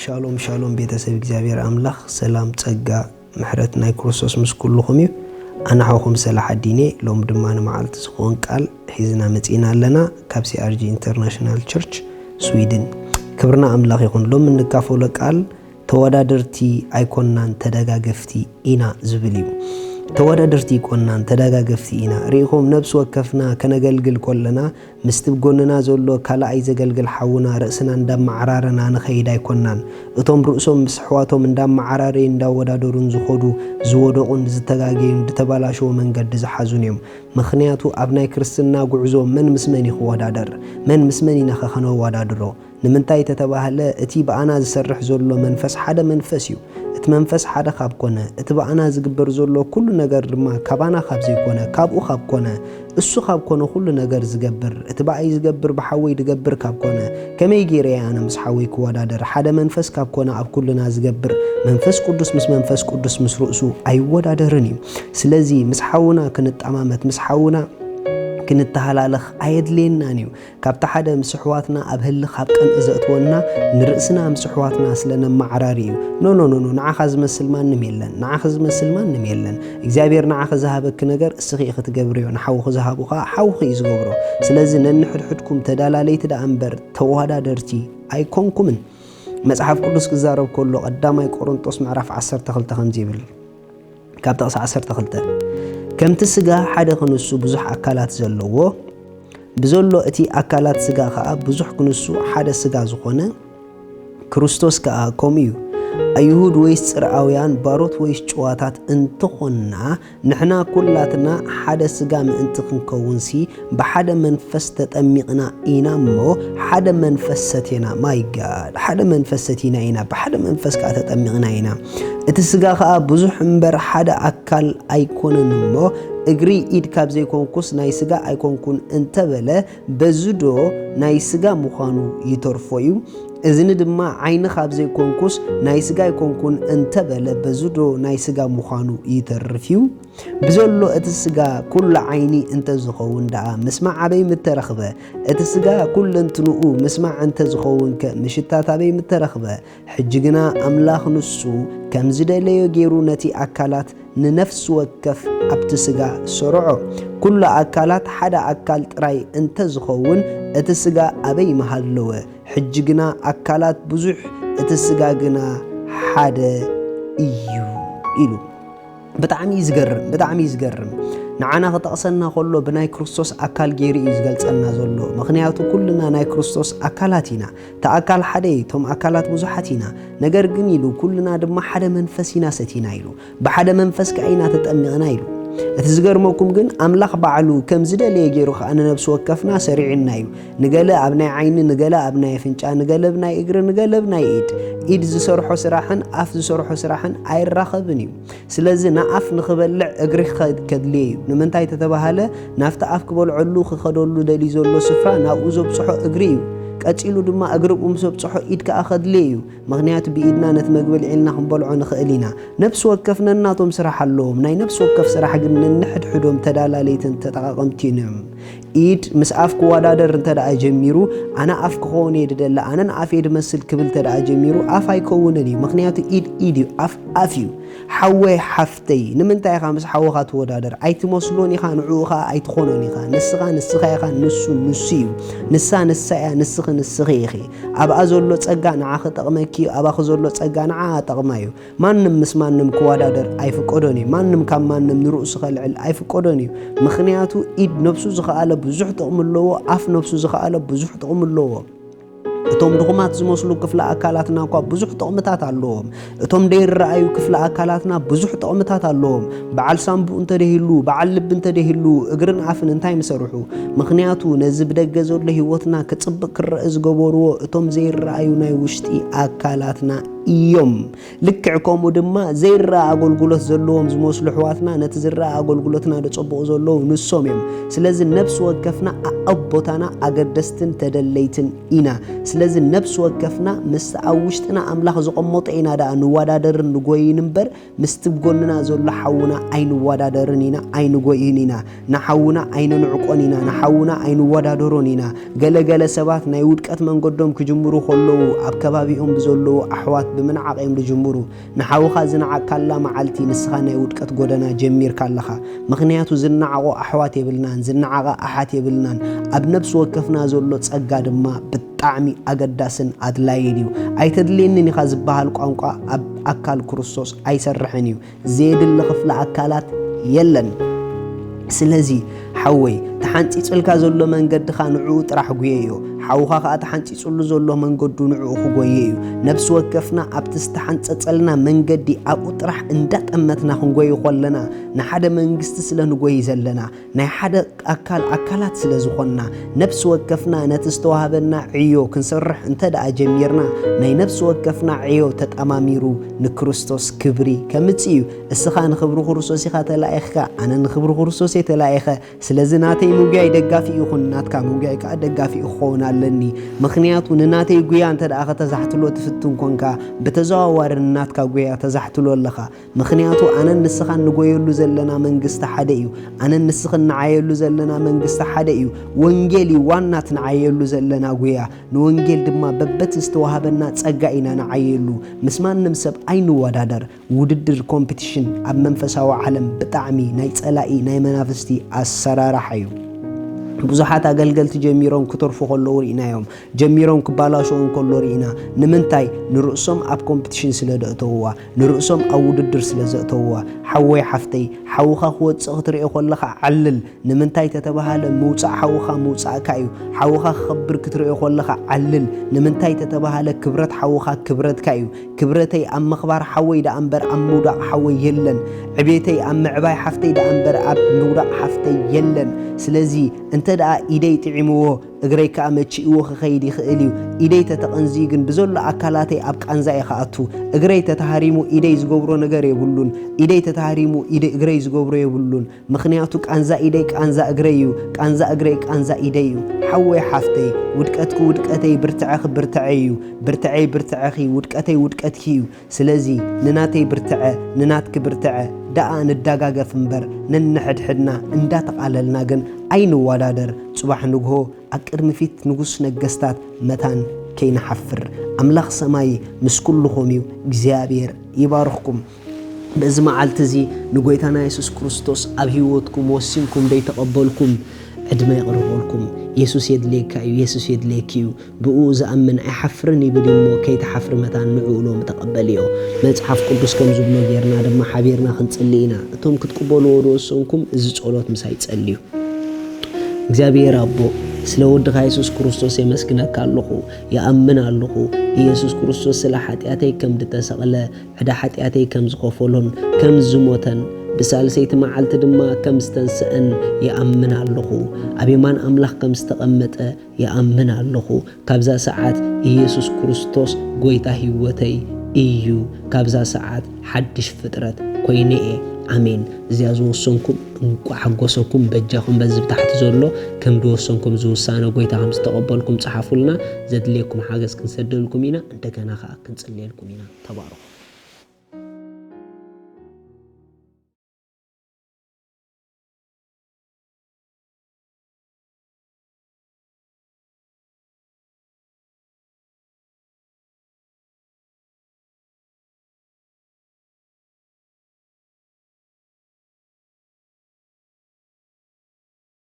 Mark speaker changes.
Speaker 1: ሻሎም ሻሎም ቤተሰብ እግዚአብሔር አምላክ ሰላም ጸጋ ምሕረት ናይ ክርስቶስ ምስ ኩልኩም እዩ አና ሐኹም ሰላሕ ዲኔ ሎም ድማን መዓልት ዝኾን ቃል ሒዝና መጺና ኣለና ካብ ሲአርጂ ኢንተርናሽናል ቸርች ስዊድን ክብርና አምላክ ይኹን ሎም እንካፈሎ ቃል ተወዳደርቲ አይኮናን ተደጋገፍቲ ኢና ዝብል እዩ ተወዳደርቲ ይኮናን ተደጋገፍቲ ኢና ሪኢኹም ነብስ ወከፍና ከነገልግል ኮለና ምስትብ ጎንና ዘሎ ካልኣይ ዘገልግል ሓውና ርእስና እንዳማዓራረና ንኸይድ አይኮናን እቶም ርእሶም ምስ ሕዋቶም እንዳማዓራረ እንዳወዳደሩን ዝኾዱ ዝወደቁን ዝተጋገዩን ዝተባላሸው መንገዲ ዝሓዙን እዮም ምኽንያቱ ኣብ ናይ ክርስትና ጉዕዞ መን ምስ መን ይወዳደር መን ምስ መን ኢና ከነወዳድሮ ንምንታይ ተተባሃለ እቲ በአና ዝሰርሕ ዘሎ መንፈስ ሓደ መንፈስ እዩ እቲ መንፈስ ሓደ ካብ ኮነ እቲ በአና ዝግበር ዘሎ ኩሉ ነገር ድማ ካባና ካብ ዘይኮነ ካብኡ ካብ ኮነ እሱ ካብ ኮነ ኩሉ ነገር ዝገብር እቲ በአይ ዝገብር በሐወይ ዝገብር ካብ ኮነ ከመይ ገይረ ኣነ ምስ ሓወይ ክወዳደር ሓደ መንፈስ ካብ ኮነ ኣብ ኩሉና ዝገብር መንፈስ ቅዱስ ምስ ርእሱ ኣይወዳደርን እዩ ስለዚ ምስ ሓውና ክንጣማመት ምስ ሓውና ክንተሃላለኽ ኣየድልየናን እዩ ካብታ ሓደ ምስ ሕዋትና ኣብ ህልኽ ኣብ ቀን እዘእትወና ንርእስና ምስ ሕዋትና ስለነማዓራሪ እዩ ኖ ንዓኻ ዝመስል ማንም የለን እግዚአብሔር ንዓኻ ዝሃበክ ነገር እስኺ ክትገብርዮ ንሓውኺ ዝሃቡኻ ሓውኺ እዩ ዝገብሮ ስለዚ ነንሕድሕድኩም ተዳላለይቲ ዳ እምበር ተወዳደርቲ ኣይኮንኩምን መጽሓፍ ቅዱስ ክዛረብ ከሎ ቀዳማይ ቆሮንጦስ ምዕራፍ 12 ከምዚ ይብል ካብ ጥቕሲ 12 ከምቲ ስጋ ሓደ ክንሱ ብዙሕ አካላት ዘለዎ ብዘሎ እቲ አካላት ስጋ ከዓ ብዙሕ ክንሱ ሓደ ስጋ ዝኾነ ክርስቶስ ከዓ ከምኡ እዩ አይሁድ ወይስ ጽርዓውያን ባሮት ወይስ ጨዋታት እንትኾንና ንሕና ኩላትና ሓደ ስጋ ምእንቲ ክንከውንሲ ብሓደ መንፈስ ተጠሚቕና ኢና እሞ ሓደ መንፈስ ሰቴና ማይ ጋድ ሓደ መንፈስ ሰቴና ኢና ብሓደ መንፈስ ከዓ ተጠሚቕና ኢና እቲ ስጋ ከዓ ብዙሕ እምበር ሓደ አካል ኣይኮነን እሞ እግሪ ኢድ ካብ ዘይኮንኩስ ናይ ስጋ ኣይኮንኩን እንተበለ በዝዶ ናይ ስጋ ምዃኑ ይተርፎ እዩ እዝኒ ድማ ዓይኒ ካብ ዘይኮንኩስ ናይ ስጋ ኣይኮንኩን እንተበለ በዝዶ ናይ ስጋ ምዃኑ ይተርፍ እዩ ብዘሎ እቲ ስጋ ኩሉ ዓይኒ እንተ ዝኸውን ደኣ ምስማዕ ኣበይ ምተረኽበ እቲ ስጋ ኩሉ እንትንኡ ምስማዕ እንተ ዝኸውን ምሽታት ኣበይ ምተረኽበ ሕጂ ግና ኣምላኽ ንሱ ከም ዝደለዮ ገይሩ ነቲ አካላት ንነፍስ ወከፍ ኣብቲ ስጋ ሰርዖ ኩሉ አካላት ሓደ አካል ጥራይ እንተ ዝኸውን እቲ ስጋ ኣበይ መሃለወ ሕጂ ግና አካላት ብዙሕ እቲ ስጋ ግና ሓደ እዩ ኢሉ ብጣዕሚ ይዝገርም ንዓና ክጠቕሰና ከሎ ብናይ ክርስቶስ አካል ገይሩ እዩ ዝገልጸና ዘሎ ምኽንያቱ ኩልና ናይ ክርስቶስ አካላት ኢና ተአካል ሓደ ቶም አካላት ብዙሓት ኢና ነገር ግን ኢሉ ኩልና ድማ ሓደ መንፈስ ኢና ሰቲና ኢሉ ብሓደ መንፈስ ከይና ተጠሚቕና ኢሉ እቲ ዝገርመኩም ግን አምላኽ ባዕሉ ከም ዝደለየ ገይሩ ከዓ ነብስ ወከፍና ሰሪዕና እዩ ንገለ ኣብ ናይ ዓይኒ ንገለ ኣብ ናይ ፍንጫ ንገለ ኣብ ናይ እግሪ ንገለ ኣብ ናይ ኢድ ዝሰርሖ ስራሕን ኣፍ ዝሰርሖ ስራሕን ኣይራኸብን እዩ ስለዚ ንኣፍ ንኽበልዕ እግሪ ከድልየ እዩ ንምንታይ ተተባሃለ ናፍቲ ኣፍ ክበልዐሉ ክኸደሉ ደሊ ዘሎ ስፍራ ናብኡ ዘብፅሖ እግሪ እዩ ቀፂሉ ድማ እግሪ ምሰብፅሖ ኢድ ከዓ ከድልየ እዩ ምኽንያቱ ብኢድና ነቲ መግበል ዒልና ክንበልዖ ንኽእል ኢና ነብሲ ወከፍ ነናቶም ስራሕ ኣለዎም ናይ ነብሲ ወከፍ ስራሕ ግን ነንሕድሕዶም ተዳላለይትን ተጠቃቐምቲን እዮም ኢድ ምስ ኣፍ ክወዳደር እንተደኣ ጀሚሩ ኣነ ኣፍ ክኸውን የድደላ ኣነን ኣፍ የድመስል ክብል ተደኣ ጀሚሩ ኣፍ ኣይከውንን እዩ ምኽንያቱ ኢድ እዩ ኣፍ እዩ ሓወይ ሓፍተይ ንምንታይ ኢኻ ምስ ሓወኻ ትወዳደር ኣይትመስሎን ኢኻ ንዕኡኻ ኣይትኾኖን ኢኻ ንስኻ ኢኻ ንሱ እዩ ንሳ እያ ንስኺ ኢኺ ኣብኣ ዘሎ ጸጋ ንዓኺ ጠቕመኪ ኣባኺ ዘሎ ጸጋ ንዓ ጠቕማ እዩ ማንም ምስ ማንም ክወዳደር ኣይፍቀዶን እዩ ማንም ካብ ማንም ንርእሱ ኸልዕል ኣይፍቀዶን እዩ ምኽንያቱ ኢድ ነብሱ ዝኸኣለ ብዙሕ ጥቕሚ ኣለዎ ኣፍ ነብሱ ዝኸኣለ ብዙሕ ጥቕሚ ኣለዎ እቶም ድኹማት ዝመስሉ ክፍለ አካላትና እኳ ብዙሕ ጥቕምታት ኣለዎም እቶም ደይረኣዩ ክፍለ አካላትና ብዙሕ ጥቕምታት ኣለዎም በዓል ሳምቡ እንተደሂሉ በዓል ልብ እንተደሂሉ እግርን ኣፍን እንታይ ምሰርሑ ምኽንያቱ ነዚ ብደገ ዘሎ ህይወትና ክጽብቕ ክረአ ዝገበርዎ እቶም ዘይረኣዩ ናይ ውሽጢ አካላትና እዮም ልክዕከሙ ድማ ዘይራ ኣገልግሎት ዘለዎም ዝመስሉ ሕዋትና ነቲ ዝራ ኣገልግሎትና ደጽብቑ ዘለዎም ንሶም እዮም ስለዚ ነፍስ ወከፍና ኣቦታና ኣገደስትን ተደለይትን ኢና ስለዚ ነፍስ ወከፍና ምስ ኣብ ውሽጥና ኣምላኽ ዝቐመጦ ኢና ዳ ንዋዳደርን ንጎይን እምበር ምስቲ ጎንና ዘሎ ሓውና ኣይንዋዳደርን ኢና ኣይንጎይን ኢና ንሓውና ኣይንዕቆን ኢና ንሓውና ኣይንዋዳደሮን ኢና ገለገለ ሰባት ናይ ውድቀት መንገዶም ክጅምሩ ከለዉ ኣብ ከባቢኦም ብዘለዉ ኣሕዋት ብምንዓቕ እዮም ዝጅምሩ ንሓውኻ ዝነዓካላ መዓልቲ ንስኻ ናይ ውድቀት ጎደና ጀሚርካ ኣለኻ ምክንያቱ ዝነዓቆ ኣሕዋት የብልናን ዝነዓቐ ኣሓት የብልናን ኣብ ነፍሲ ወከፍና ዘሎ ጸጋ ድማ ብጣዕሚ ኣገዳስን ኣድላይን እዩ ኣይተድልየንን ኢኻ ዝበሃል ቋንቋ ኣብ ኣካል ክርስቶስ ኣይሰርሕን እዩ ዘየድሊ ክፍለ ኣካላት የለን ስለዚ ሓወይ ተሓንፂፅልካ ዘሎ መንገድኻ ንዕኡ ጥራሕ ጉየዮ ሓውኻ ከዓ ተሓንፂፅሉ ዘሎ መንገዱ ንዕኡ ክጎየ እዩ ነፍሲ ወከፍና ኣብቲ ዝተሓንፀፀልና መንገዲ ኣብኡ ጥራሕ እንዳጠመትና ክንጎይ ከለና ንሓደ መንግስቲ ስለ ንጎይ ዘለና ናይ ሓደ ኣካላት ስለ ዝኾንና ነፍሲ ወከፍና ነቲ ዝተዋሃበና ዕዮ ክንሰርሕ እንተደኣ ጀሚርና ናይ ነፍሲ ወከፍና ዕዮ ተጠማሚሩ ንክርስቶስ ክብሪ ከምፅእ እዩ እስኻ ንክብሪ ክርስቶስ ኢኻ ተላኢኽካ ኣነ ንክብሪ ክርስቶስ እየ ተላኢኸ ስለዚ ናተይ ሙግያይ ደጋፊ ይኹን ናትካ ሙግያይ ከዓ ደጋፊ ይኾን ኣለኒ ምክንያቱ ንናተይ ጉያ እንተደኣ ከተዛሕትሎ ትፍትን ኮንካ በተዘዋዋሪ ናትካ ጉያ ተዛሕትሎ ኣለኻ ምክንያቱ ኣነ ንስኻ ንጎየሉ ዘለና መንግስቲ ሓደ እዩ ኣነ ንስኻ ንዓየሉ ዘለና መንግስቲ ሓደ እዩ ወንጌል ዋናት ንዓየሉ ዘለና ጉያ ንወንጌል ድማ በበት ዝተዋሃበና ጸጋ ኢና ንዓየሉ ምስ ማንም ሰብ ኣይንወዳደር ውድድር ኮምፒቲሽን ኣብ መንፈሳዊ ዓለም ብጣዕሚ ናይ ጸላኢ ናይ መናፍስቲ ኣሰራርሓ እዩ ብዙሓት ኣገልገልቲ ጀሚሮም ክትርፉ ከለዉ ርኢናዮም ጀሚሮም ክባላሾም ከሎ ርኢና ንምንታይ ንርእሶም ኣብ ኮምፒቲሽን ስለ ደእተውዋ ንርእሶም ኣብ ውድድር ስለ ዘእተውዋ ሓወይ ሓፍተይ ሓውኻ ክወፅእ ክትሪኦ ከለኻ ዓልል ንምንታይ ተተባሃለ ምውፃእ ሓውኻ ምውፃእካ እዩ ሓውኻ ክኸብር ክትሪኦ ከለኻ ዓልል ንምንታይ ተተባሃለ ክብረት ሓውኻ ክብረትካ እዩ ክብረተይ ኣብ ምኽባር ሓወይ ዳ እምበር ኣብ ምውዳቕ ሓወይ የለን ዕቤተይ ኣብ ምዕባይ ሓፍተይ ዳ እምበር ኣብ ምውዳቕ ሓፍተይ የለን ስለዚ እንተደኣ ኢደይ ጥዒምዎ እግረይ ከዓ መቺእዎ ክኸይድ ይኽእል እዩ ኢደይ ተተቐንዚ ግን ብዘሎ ኣካላተይ ኣብ ቃንዛ ይኸኣቱ እግረይ ተተሃሪሙ ኢደይ ዝገብሮ ነገር የብሉን ኢደይ ተተሃሪሙ እግረይ ዝገብሮ የብሉን ምክንያቱ ቃንዛ ኢደይ ቃንዛ እግረይ እዩ ቃንዛ እግረይ ቃንዛ ኢደይ እዩ ሓወይ ሓፍተይ ውድቀትኩ ውድቀተይ ብርትዐኺ ብርትዐ እዩ ብርትዐይ ብርትዐኺ ውድቀተይ ውድቀትኪ እዩ ስለዚ ንናተይ ብርትዐ ንናትኪ ብርትዐ ደኣ ንዳጋገፍ እምበር ነንሕድሕድና እንዳተቃለልና ግን ኣይንወዳደር ጽባሕ ንግሆ ኣብ ቅድሚ ፊት ንጉስ ነገስታት መታን ከይንሓፍር ኣምላኽ ሰማይ ምስ ኩልኹም እዩ እግዚኣብሔር ይባርኽኩም በዚ መዓልቲ እዚ ንጎይታና ኢየሱስ ክርስቶስ ኣብ ህይወትኩም ወሲንኩም ደይተቐበልኩም ዕድመ ይቕርበልኩም ኢየሱስ የድልየካ እዩ ኢየሱስ የድልየኪ እዩ ብኡ ዝኣምን ኣይሓፍርን ይብል እሞ ከይተሓፍር መታን ንዕኡሎም ተቐበል እዮ መጽሓፍ ቅዱስ ከም ዝብሎ ጌርና ድማ ሓቢርና ክንጽልይ ኢና እቶም ክትቅበልዎ ወሰንኩም እዚ ጸሎት ምሳይ ጸልዩ እግዚአብሔር አቦ ስለ ወድኻ ኢየሱስ ክርስቶስ የመስግነካ ኣለኹ የአምን ኣለኹ ኢየሱስ ክርስቶስ ስለ ኃጢአተይ ከም ዝተሰቀለ ዕዳ ኃጢአተይ ከም ዝኸፈሎን ከም ዝሞተን بسالسيت معلت دما كم ستنسأن يأمن اللخو أبي من أملاح كم استقمت يأمن اللخو كابزا ساعات يسوع كريستوس قويته هوتي إيو كابزا ساعات حدش فترة كويني آمين زيازو سونكم حقوسكم بجاكم بزب تحت زولو كم دو سونكم زوسانا قويته هم استقبلكم صحافلنا زد ليكم حاجز كنسدلكم هنا انت كان خا كنسليلكم هنا تبارك